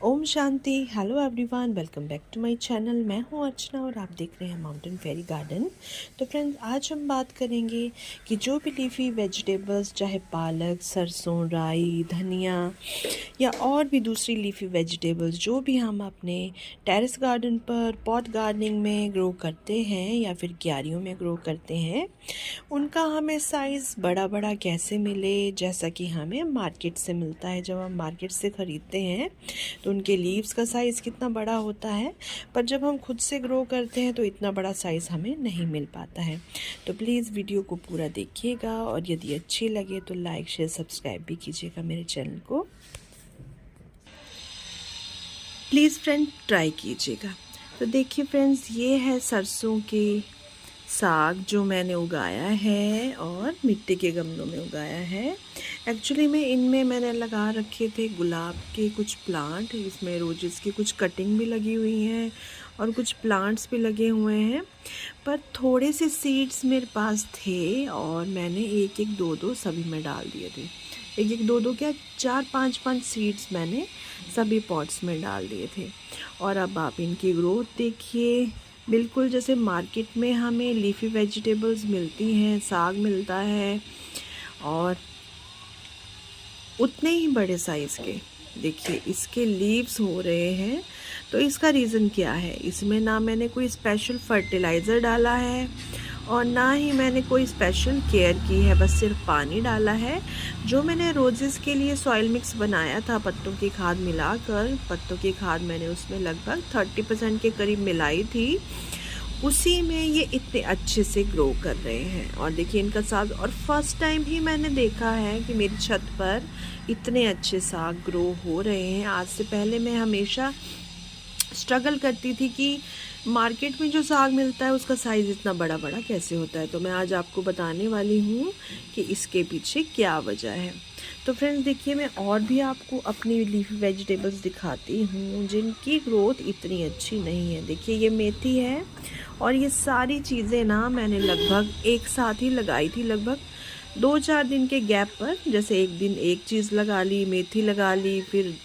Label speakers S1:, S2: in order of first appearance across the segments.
S1: ओम शांति। Hello everyone, welcome back to my channel. मैं हूं अर्चना और आप देख रहे हैं माउंटेन फेरी गार्डन। तो फ्रेंड्स, आज हम बात करेंगे कि जो भी लीफी वेजिटेबल्स, चाहे पालक, सरसों, राई, धनिया या और भी दूसरी लीफी वेजिटेबल्स जो भी हम अपने टेरेस गार्डन पर पॉट गार्डनिंग में ग्रो करते हैं या फिर क्यारियों में ग्रो करते हैं, उनका हमें साइज़ बड़ा बड़ा कैसे मिले, जैसा कि हमें मार्केट से मिलता है। जब हम मार्केट से ख़रीदते हैं तो उनके लीव्स का साइज़ कितना बड़ा होता है, पर जब हम खुद से ग्रो करते हैं तो इतना बड़ा साइज़ हमें नहीं मिल पाता है। तो प्लीज़ वीडियो को पूरा देखिएगा और यदि अच्छी लगे तो लाइक शेयर सब्सक्राइब भी कीजिएगा मेरे चैनल को। प्लीज़ फ्रेंड ट्राई कीजिएगा। तो देखिए फ्रेंड्स, ये है सरसों के साग जो मैंने उगाया है और मिट्टी के गमलों में उगाया है। एक्चुअली में इनमें मैंने लगा रखे थे गुलाब के कुछ प्लांट, इसमें रोजेस की कुछ कटिंग भी लगी हुई हैं और कुछ प्लांट्स भी लगे हुए हैं, पर थोड़े से सीड्स मेरे पास थे और मैंने एक एक दो दो सभी में डाल दिए थे। एक एक दो दो क्या, चार पाँच सीड्स मैंने सभी पॉट्स में डाल दिए थे। और अब आप इनकी ग्रोथ देखिए, बिल्कुल जैसे मार्केट में हमें लीफी वेजिटेबल्स मिलती हैं, साग मिलता है, और उतने ही बड़े साइज़ के देखिए इसके लीव्स हो रहे हैं। तो इसका रीज़न क्या है? इसमें ना मैंने कोई स्पेशल फर्टिलाइज़र डाला है और ना ही मैंने कोई स्पेशल केयर की है, बस सिर्फ पानी डाला है। जो मैंने रोजेस के लिए सॉइल मिक्स बनाया था पत्तों की खाद मिलाकर, पत्तों की खाद मैंने उसमें लगभग 30% के करीब मिलाई थी, उसी में ये इतने अच्छे से ग्रो कर रहे हैं। और देखिए इनका साग, और फर्स्ट टाइम ही मैंने देखा है कि मेरी छत पर इतने अच्छे साग ग्रो हो रहे हैं। आज से पहले मैं हमेशा स्ट्रगल करती थी कि मार्केट में जो साग मिलता है उसका साइज़ इतना बड़ा बड़ा कैसे होता है। तो मैं आज आपको बताने वाली हूँ कि इसके पीछे क्या वजह है। तो फ्रेंड्स देखिए, मैं और भी आपको अपनी लीफी वेजिटेबल्स दिखाती हूँ जिनकी ग्रोथ इतनी अच्छी नहीं है। देखिए ये मेथी है और ये सारी चीज़ें ना मैंने लगभग एक साथ ही लगाई थी, लगभग 2-4 दिन के गैप पर। जैसे एक दिन एक चीज़ लगा ली, मेथी लगा ली, फिर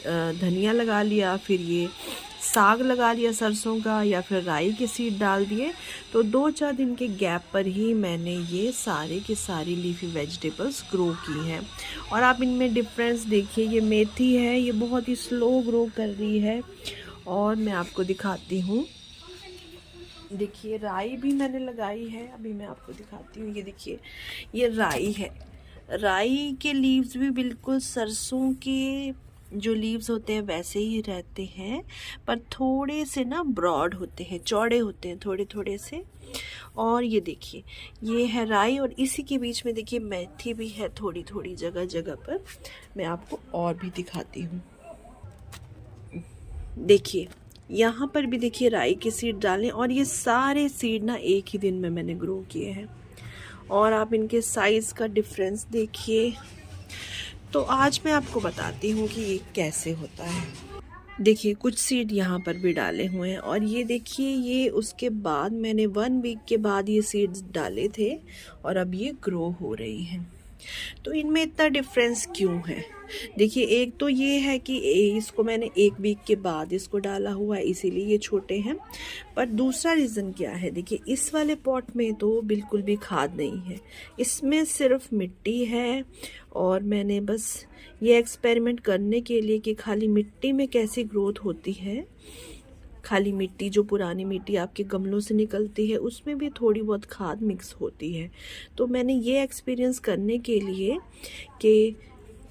S1: धनिया लगा लिया, फिर ये साग लगा लिया सरसों का, या फिर राई के सीड डाल दिए। तो 2-4 दिन के गैप पर ही मैंने ये सारे की सारी लीफी वेजिटेबल्स ग्रो की हैं। और आप इनमें डिफरेंस देखिए, ये मेथी है, ये बहुत ही स्लो ग्रो कर रही है। और मैं आपको दिखाती हूँ, देखिए राई भी मैंने लगाई है, अभी मैं आपको दिखाती हूँ। ये देखिए ये राई है, राई के लीव्स भी बिल्कुल सरसों के जो लीव्स होते हैं वैसे ही रहते हैं, पर थोड़े से ना ब्रॉड होते हैं, चौड़े होते हैं थोड़े थोड़े से। और ये देखिए ये है राई, और इसी के बीच में देखिए मेथी भी है थोड़ी थोड़ी जगह जगह पर। मैं आपको और भी दिखाती हूँ। देखिए यहाँ पर भी देखिए राई के सीड डालें, और ये सारे सीड ना एक ही दिन में मैंने ग्रो किए हैं। और आप इनके साइज़ का डिफरेंस देखिए। तो आज मैं आपको बताती हूँ कि ये कैसे होता है। देखिए कुछ सीड यहाँ पर भी डाले हुए हैं, और ये देखिए ये उसके बाद मैंने 1 वीक के बाद ये सीड्स डाले थे और अब ये ग्रो हो रही हैं। तो इनमें इतना डिफरेंस क्यों है? देखिए एक तो ये है कि इसको मैंने 1 वीक के बाद इसको डाला हुआ है, इसीलिए ये छोटे हैं। पर दूसरा रीज़न क्या है? देखिए इस वाले पॉट में तो बिल्कुल भी खाद नहीं है, इसमें सिर्फ मिट्टी है। और मैंने बस ये एक्सपेरिमेंट करने के लिए कि खाली मिट्टी में कैसी ग्रोथ होती है, खाली मिट्टी, जो पुरानी मिट्टी आपके गमलों से निकलती है उसमें भी थोड़ी बहुत खाद मिक्स होती है। तो मैंने ये एक्सपीरियंस करने के लिए कि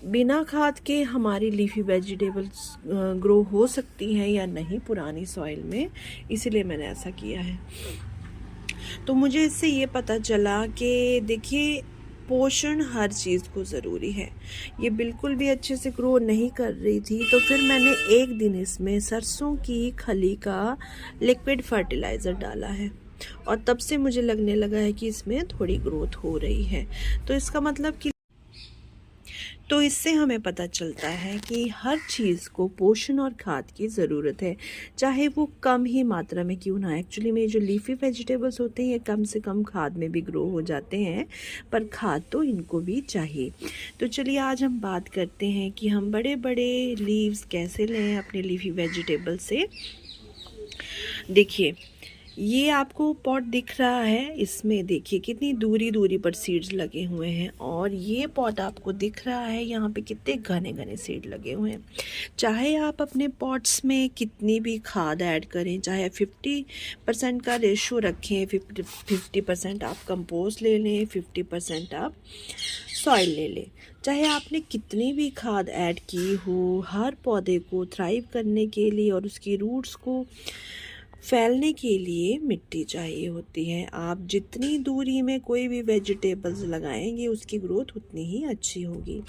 S1: बिना खाद के हमारी लीफी वेजिटेबल्स ग्रो हो सकती हैं या नहीं पुरानी सॉइल में, इसीलिए मैंने ऐसा किया है। तो मुझे इससे ये पता चला कि देखिए पोषण हर चीज़ को ज़रूरी है। ये बिल्कुल भी अच्छे से ग्रो नहीं कर रही थी, तो फिर मैंने एक दिन इसमें सरसों की खली का लिक्विड फर्टिलाइज़र डाला है, और तब से मुझे लगने लगा है कि इसमें थोड़ी ग्रोथ हो रही है। तो इसका मतलब कि तो इससे हमें पता चलता है कि हर चीज़ को पोषण और खाद की ज़रूरत है, चाहे वो कम ही मात्रा में क्यों ना। एक्चुअली में जो लीफी वेजिटेबल्स होते हैं ये कम से कम खाद में भी ग्रो हो जाते हैं, पर खाद तो इनको भी चाहिए। तो चलिए आज हम बात करते हैं कि हम बड़े बड़े लीव्स कैसे लें अपने लीफी वेजिटेबल से। देखिए, ये आपको पॉट दिख रहा है, इसमें देखिए कितनी दूरी दूरी पर सीड्स लगे हुए हैं, और ये पॉट आपको दिख रहा है यहाँ पे कितने घने घने सीड लगे हुए हैं। चाहे आप अपने पॉट्स में कितनी भी खाद ऐड करें, चाहे 50% का रेशो रखें, 50% आप कंपोस्ट ले लें, 50% आप सॉइल ले लें, चाहे आपने कितनी भी खाद ऐड की हो, हर पौधे को थ्राइव करने के लिए और उसकी रूट्स को फैलने के लिए मिट्टी चाहिए होती है। आप जितनी दूरी में कोई भी वेजिटेबल्स लगाएंगे उसकी ग्रोथ उतनी ही अच्छी होगी।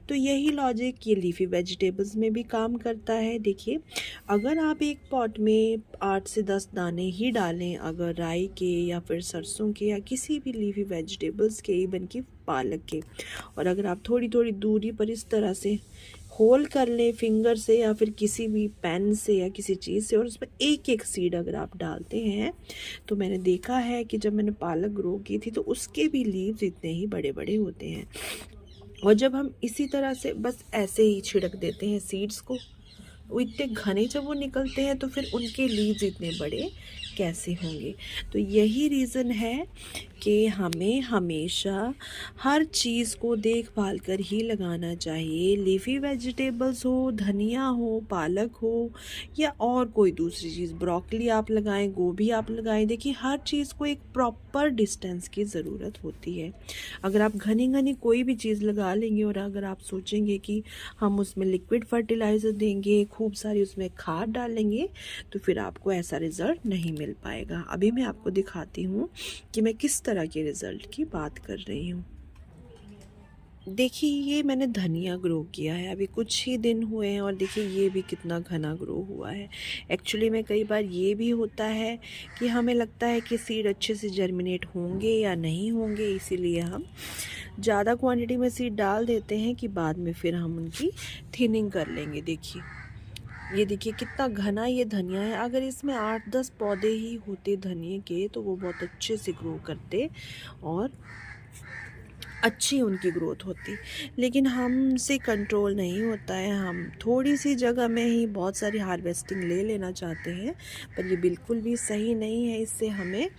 S1: तो यही लॉजिक ये लीफी वेजिटेबल्स में भी काम करता है। देखिए, अगर आप एक पॉट में 8 से 10 दाने ही डालें, अगर राई के या फिर सरसों के या किसी भी लीफी वेजिटेबल्स के, इवन की पालक के, और अगर आप थोड़ी थोड़ी दूरी पर इस तरह से होल कर लें फिंगर से या फिर किसी भी पेन से या किसी चीज़ से, और उसमें एक एक सीड अगर आप डालते हैं, तो मैंने देखा है कि जब मैंने पालक ग्रो की थी तो उसके भी लीव्स इतने ही बड़े बड़े होते हैं। और जब हम इसी तरह से बस ऐसे ही छिड़क देते हैं सीड्स को, वो इतने घने जब वो निकलते हैं तो फिर उनके लीव्स इतने बड़े कैसे होंगे। तो यही रीज़न है कि हमें हमेशा हर चीज़ को देखभाल कर ही लगाना चाहिए। लीफी वेजिटेबल्स हो, धनिया हो, पालक हो, या और कोई दूसरी चीज़, ब्रोकली आप लगाएं, गोभी आप लगाएं, देखिए हर चीज़ को एक प्रॉपर डिस्टेंस की ज़रूरत होती है। अगर आप घनी घनी कोई भी चीज़ लगा लेंगे और अगर आप सोचेंगे कि हम उसमें लिक्विड फर्टिलाइज़र देंगे, खूब सारी उसमें खाद डालेंगे, तो फिर आपको ऐसा रिज़ल्ट नहीं मिल पाएगा। अभी मैं आपको दिखाती हूँ कि मैं किस तरह के रिज़ल्ट की बात कर रही हूँ। देखिए, ये मैंने धनिया ग्रो किया है, अभी कुछ ही दिन हुए हैं, और देखिए ये भी कितना घना ग्रो हुआ है। एक्चुअली में कई बार ये भी होता है कि हमें लगता है कि सीड अच्छे से जर्मिनेट होंगे या नहीं होंगे, इसीलिए हम ज़्यादा क्वांटिटी में सीड डाल देते हैं कि बाद में फिर हम उनकी थिनिंग कर लेंगे। देखिए, ये देखिए कितना घना ये धनिया है। अगर इसमें 8-10 पौधे ही होते धनिए के तो वो बहुत अच्छे से ग्रो करते और अच्छी उनकी ग्रोथ होती, लेकिन हमसे कंट्रोल नहीं होता है। हम थोड़ी सी जगह में ही बहुत सारी हार्वेस्टिंग ले लेना चाहते हैं, पर ये बिल्कुल भी सही नहीं है, इससे हमें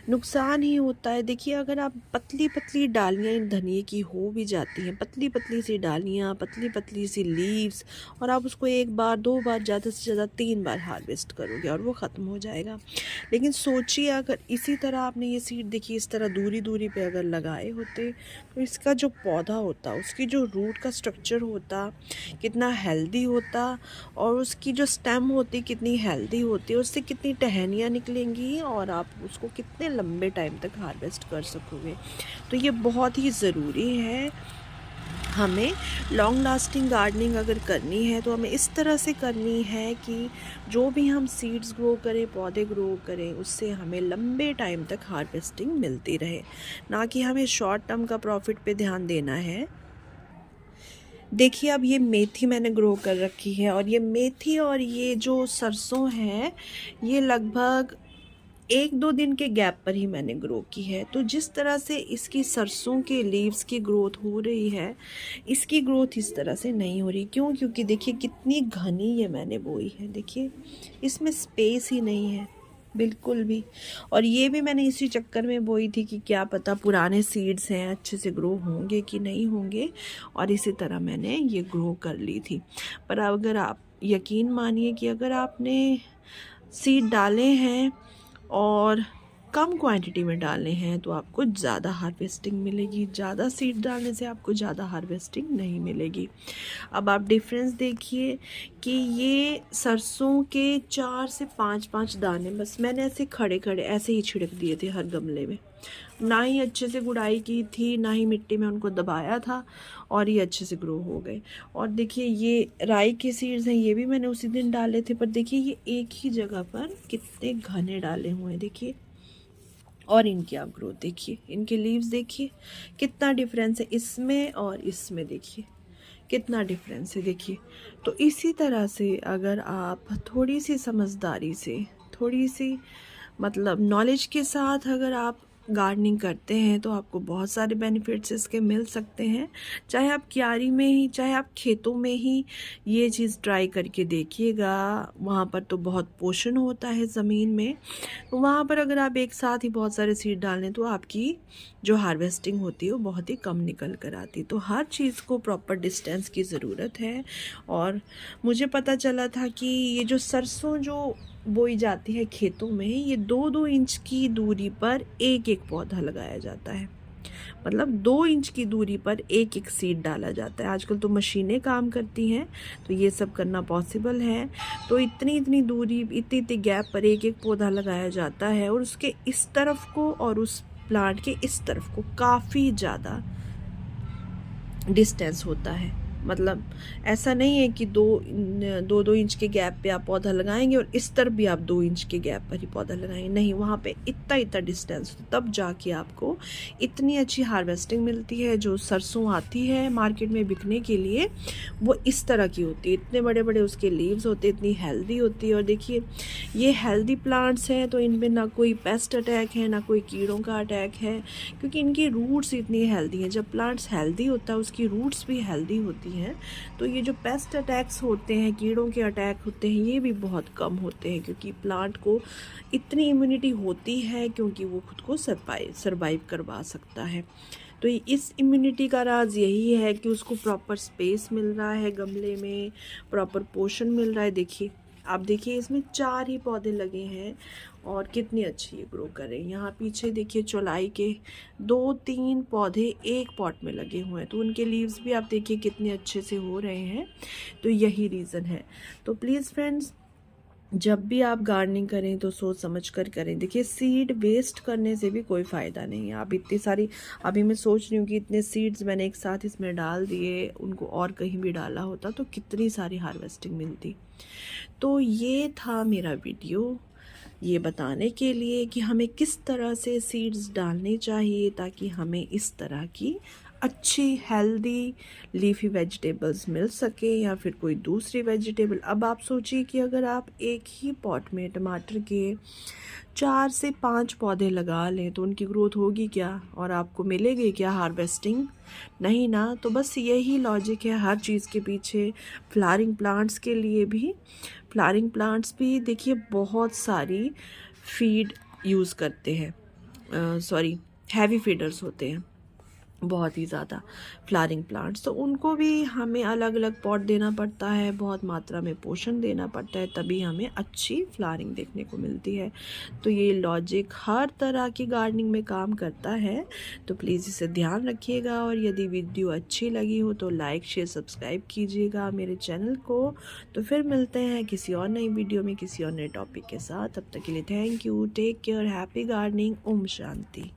S1: नुकसान ही होता है। देखिए, अगर आप पतली पतली डालियाँ इन धनिए की हो भी जाती हैं, पतली पतली सी डालियाँ, पतली पतली सी लीव्स, और आप उसको 1 बार 2 बार, ज़्यादा से ज़्यादा 3 बार हार्वेस्ट करोगे और वो ख़त्म हो जाएगा। लेकिन सोचिए, अगर इसी तरह आपने ये सीड देखिए इस तरह दूरी दूरी पे अगर लगाए होते, तो इसका जो पौधा होता, उसकी जो रूट का स्ट्रक्चर होता कितना हेल्दी होता, और उसकी जो स्टेम होती कितनी हेल्दी होती, उससे कितनी टहनियाँ निकलेंगी और आप उसको कितने लंबे टाइम तक हार्वेस्ट कर सकोगे। तो ये बहुत ही ज़रूरी है। हमें लॉन्ग लास्टिंग गार्डनिंग अगर करनी है तो हमें इस तरह से करनी है कि जो भी हम सीड्स ग्रो करें, पौधे ग्रो करें, उससे हमें लंबे टाइम तक हार्वेस्टिंग मिलती रहे, ना कि हमें शॉर्ट टर्म का प्रॉफिट पे ध्यान देना है। देखिए, अब ये मेथी मैंने ग्रो कर रखी है, और ये मेथी और ये जो सरसों है ये लगभग 1-2 दिन के गैप पर ही मैंने ग्रो की है। तो जिस तरह से इसकी सरसों के लीव्स की ग्रोथ हो रही है, इसकी ग्रोथ इस तरह से नहीं हो रही। क्यों? क्योंकि देखिए कितनी घनी ये मैंने बोई है। देखिए, इसमें स्पेस ही नहीं है बिल्कुल भी। और ये भी मैंने इसी चक्कर में बोई थी कि क्या पता पुराने सीड्स हैं, अच्छे से ग्रो होंगे कि नहीं होंगे, और इसी तरह मैंने ये ग्रो कर ली थी। पर अगर आप यकीन मानिए कि अगर आपने सीड डाले हैं और कम क्वांटिटी में डाले हैं तो आपको ज़्यादा हार्वेस्टिंग मिलेगी। ज़्यादा सीड डालने से आपको ज़्यादा हार्वेस्टिंग नहीं मिलेगी। अब आप डिफरेंस देखिए कि ये सरसों के 4 से 5-5 दाने बस मैंने ऐसे खड़े खड़े ऐसे ही छिड़क दिए थे हर गमले में, ना ही अच्छे से गुड़ाई की थी, ना ही मिट्टी में उनको दबाया था, और ये अच्छे से ग्रो हो गए। और देखिए, ये राई के सीड्स हैं, ये भी मैंने उसी दिन डाले थे, पर देखिए ये एक ही जगह पर कितने घने डाले हुए हैं। देखिए, और इनकी आप ग्रोथ देखिए, इनके लीव्स देखिए कितना डिफरेंस है इसमें और इसमें। देखिए कितना डिफरेंस है देखिए। तो इसी तरह से अगर आप थोड़ी सी समझदारी से, थोड़ी सी मतलब नॉलेज के साथ अगर आप गार्डनिंग करते हैं तो आपको बहुत सारे बेनिफिट्स इसके मिल सकते हैं। चाहे आप क्यारी में ही, चाहे आप खेतों में ही ये चीज़ ट्राई करके देखिएगा। वहाँ पर तो बहुत पोषण होता है ज़मीन में, तो वहाँ पर अगर आप एक साथ ही बहुत सारे सीड डाल लें तो आपकी जो हार्वेस्टिंग होती है वो बहुत ही कम निकल कर आती। तो हर चीज़ को प्रॉपर डिस्टेंस की ज़रूरत है। और मुझे पता चला था कि ये जो सरसों जो बोई जाती है खेतों में, ये 2-2 इंच की दूरी पर एक एक पौधा लगाया जाता है। मतलब 2 इंच की दूरी पर एक एक सीड डाला जाता है। आजकल तो मशीनें काम करती हैं, तो ये सब करना पॉसिबल है। तो इतनी इतनी दूरी, इतनी इतनी गैप पर एक एक पौधा लगाया जाता है, और उसके इस तरफ को और उस प्लांट के इस तरफ को काफ़ी ज़्यादा डिस्टेंस होता है। मतलब ऐसा नहीं है कि 2 इंच के गैप पे आप पौधा लगाएंगे और इस तरफ भी आप 2 इंच के गैप पर ही पौधा लगाएंगे, नहीं, वहाँ पे इतना इतना डिस्टेंस, तब जाके आपको इतनी अच्छी हार्वेस्टिंग मिलती है। जो सरसों आती है मार्केट में बिकने के लिए, वो इस तरह की होती है, इतने बड़े बड़े उसके लीव्स होते हैं, इतनी हेल्दी होती है। और देखिए ये हेल्दी प्लांट्स हैं, तो इनमें ना कोई पेस्ट अटैक है, ना कोई कीड़ों का अटैक है, क्योंकि इनकी रूट्स इतनी हेल्दी हैं। जब प्लांट्स हेल्दी होता है, उसकी रूट्स भी हेल्दी होती हैं, तो ये जो पेस्ट अटैक्स होते हैं, कीड़ों के अटैक होते हैं, ये भी बहुत कम होते हैं, क्योंकि प्लांट को इतनी इम्यूनिटी होती है, क्योंकि वो खुद को सरवाइव करवा सकता है। तो इस इम्यूनिटी का राज यही है कि उसको प्रॉपर स्पेस मिल रहा है, गमले में प्रॉपर पोषण मिल रहा है। देखिए, आप देखिए इसमें 4 ही पौधे लगे हैं और कितनी अच्छी ये ग्रो कर रहे हैं। यहाँ पीछे देखिए चौलाई के 2-3 पौधे एक पॉट में लगे हुए हैं, तो उनके लीव्स भी आप देखिए कितने अच्छे से हो रहे हैं। तो यही रीज़न है। तो प्लीज़ फ्रेंड्स, जब भी आप गार्डनिंग करें तो सोच समझ कर करें। देखिए सीड वेस्ट करने से भी कोई फ़ायदा नहीं है। आप इतनी सारी, अभी मैं सोच रही हूँ कि इतने सीड्स मैंने एक साथ इसमें डाल दिए, उनको और कहीं भी डाला होता तो कितनी सारी हार्वेस्टिंग मिलती। तो ये था मेरा वीडियो, ये बताने के लिए कि हमें किस तरह से सीड्स डालने चाहिए ताकि हमें इस तरह की अच्छी हेल्दी लीफी वेजिटेबल्स मिल सके, या फिर कोई दूसरी वेजिटेबल। अब आप सोचिए कि अगर आप एक ही पॉट में टमाटर के 4 से 5 पौधे लगा लें तो उनकी ग्रोथ होगी क्या, और आपको मिलेगी क्या हार्वेस्टिंग? नहीं ना। तो बस यही लॉजिक है हर चीज़ के पीछे। फ्लावरिंग प्लांट्स के लिए भी, फ्लावरिंग प्लांट्स भी देखिए बहुत सारी फीड यूज़ करते हैं, हैवी फीडर्स होते हैं बहुत ही ज़्यादा फ्लावरिंग प्लांट्स, तो उनको भी हमें अलग अलग पॉट देना पड़ता है, बहुत मात्रा में पोषण देना पड़ता है, तभी हमें अच्छी फ्लावरिंग देखने को मिलती है। तो ये लॉजिक हर तरह की गार्डनिंग में काम करता है। तो प्लीज़ इसे ध्यान रखिएगा, और यदि वीडियो अच्छी लगी हो तो लाइक शेयर सब्सक्राइब कीजिएगा मेरे चैनल को। तो फिर मिलते हैं किसी और नई वीडियो में किसी और नए टॉपिक के साथ। तब तक के लिए thank you, take care, happy gardening, ओम शांति।